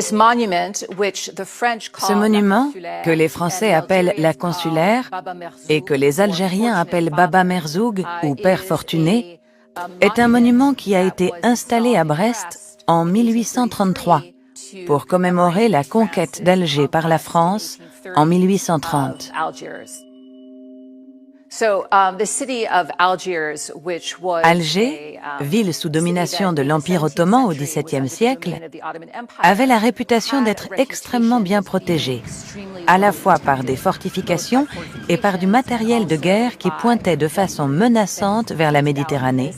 Ce monument, que les Français appellent la consulaire et que les Algériens appellent Baba Merzoug ou Père Fortuné, est un monument qui a été installé à Brest en 1833 pour commémorer la conquête d'Alger par la France en 1830. Alger, ville sous domination de l'Empire ottoman au XVIIe siècle, avait la réputation d'être extrêmement bien protégée, à la fois par des fortifications et par du matériel de guerre qui pointait de façon menaçante vers la Méditerranée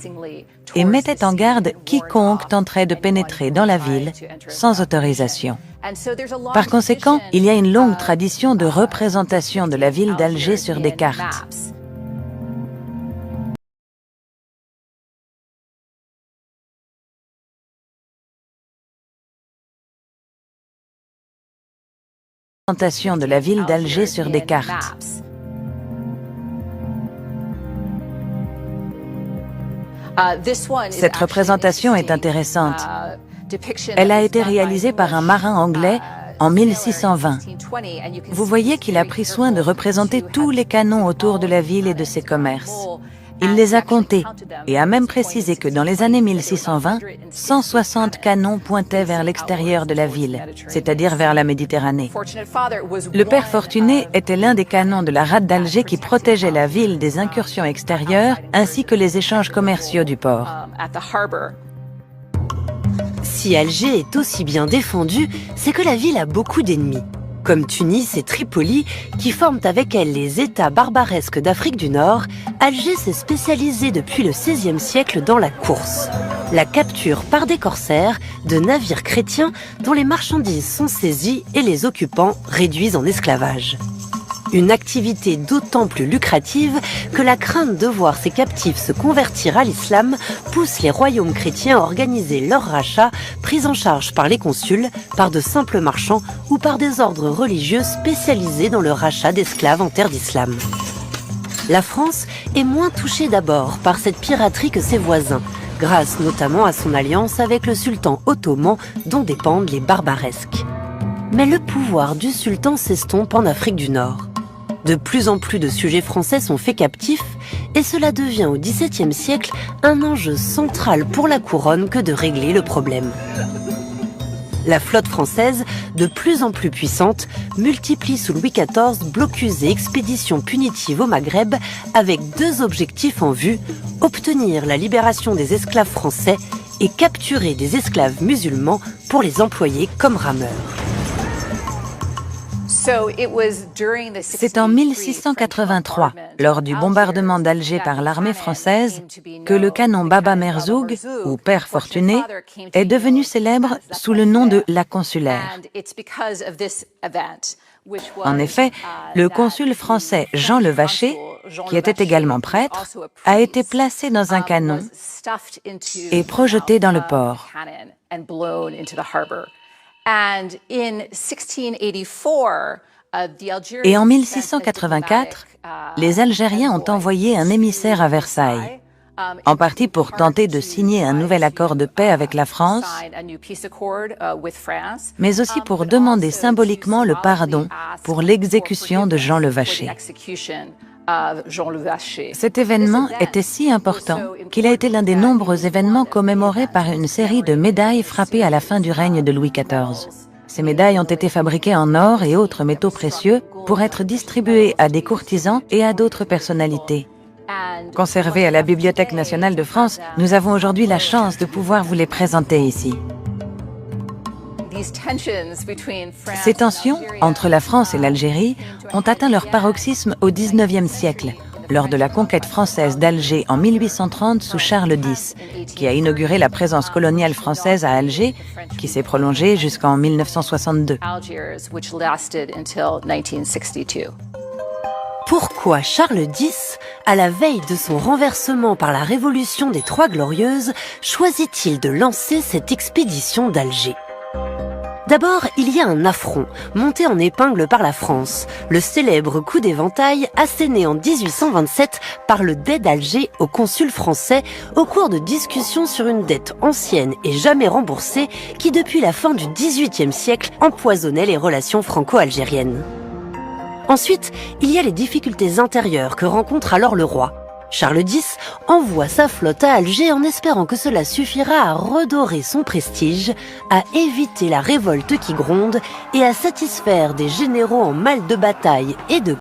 et mettait en garde quiconque tenterait de pénétrer dans la ville sans autorisation. Par conséquent, il y a une longue tradition de représentation de la ville d'Alger sur des cartes. De la ville d'Alger sur des cartes. Cette représentation est intéressante. Elle a été réalisée par un marin anglais en 1620. Vous voyez qu'il a pris soin de représenter tous les canons autour de la ville et de ses commerces. Il les a comptés et a même précisé que dans les années 1620, 160 canons pointaient vers l'extérieur de la ville, c'est-à-dire vers la Méditerranée. Le Père Fortuné était l'un des canons de la rade d'Alger qui protégeait la ville des incursions extérieures ainsi que les échanges commerciaux du port. Si Alger est aussi bien défendue, c'est que la ville a beaucoup d'ennemis, comme Tunis et Tripoli, qui forment avec elle les États barbaresques d'Afrique du Nord. Alger s'est spécialisé depuis le XVIe siècle dans la course. La capture par des corsaires de navires chrétiens dont les marchandises sont saisies et les occupants réduits en esclavage. Une activité d'autant plus lucrative que la crainte de voir ces captifs se convertir à l'islam pousse les royaumes chrétiens à organiser leur rachat, pris en charge par les consuls, par de simples marchands ou par des ordres religieux spécialisés dans le rachat d'esclaves en terre d'islam. La France est moins touchée d'abord par cette piraterie que ses voisins, grâce notamment à son alliance avec le sultan ottoman dont dépendent les barbaresques. Mais le pouvoir du sultan s'estompe en Afrique du Nord. De plus en plus de sujets français sont faits captifs et cela devient au XVIIe siècle un enjeu central pour la couronne que de régler le problème. La flotte française, de plus en plus puissante, multiplie sous Louis XIV blocus et expéditions punitives au Maghreb avec deux objectifs en vue, obtenir la libération des esclaves français et capturer des esclaves musulmans pour les employer comme rameurs. C'est en 1683, lors du bombardement d'Alger par l'armée française, que le canon Baba Merzoug, ou Père Fortuné, est devenu célèbre sous le nom de la consulaire. En effet, le consul français Jean Le Vacher, qui était également prêtre, a été placé dans un canon et projeté dans le port. Et en 1684, les Algériens ont envoyé un émissaire à Versailles, en partie pour tenter de signer un nouvel accord de paix avec la France, mais aussi pour demander symboliquement le pardon pour l'exécution de Jean Le Vacher. Cet événement était si important qu'il a été l'un des nombreux événements commémorés par une série de médailles frappées à la fin du règne de Louis XIV. Ces médailles ont été fabriquées en or et autres métaux précieux pour être distribuées à des courtisans et à d'autres personnalités. Conservées à la Bibliothèque nationale de France, nous avons aujourd'hui la chance de pouvoir vous les présenter ici. Ces tensions entre la France et l'Algérie ont atteint leur paroxysme au XIXe siècle, lors de la conquête française d'Alger en 1830 sous Charles X, qui a inauguré la présence coloniale française à Alger, qui s'est prolongée jusqu'en 1962. Pourquoi Charles X, à la veille de son renversement par la Révolution des Trois Glorieuses, choisit-il de lancer cette expédition d'Alger ? D'abord, il y a un affront, monté en épingle par la France, le célèbre coup d'éventail asséné en 1827 par le Dey d'Alger au consul français au cours de discussions sur une dette ancienne et jamais remboursée qui, depuis la fin du XVIIIe siècle, empoisonnait les relations franco-algériennes. Ensuite, il y a les difficultés intérieures que rencontre alors le roi. Charles X envoie sa flotte à Alger en espérant que cela suffira à redorer son prestige, à éviter la révolte qui gronde et à satisfaire des généraux en mal de bataille et de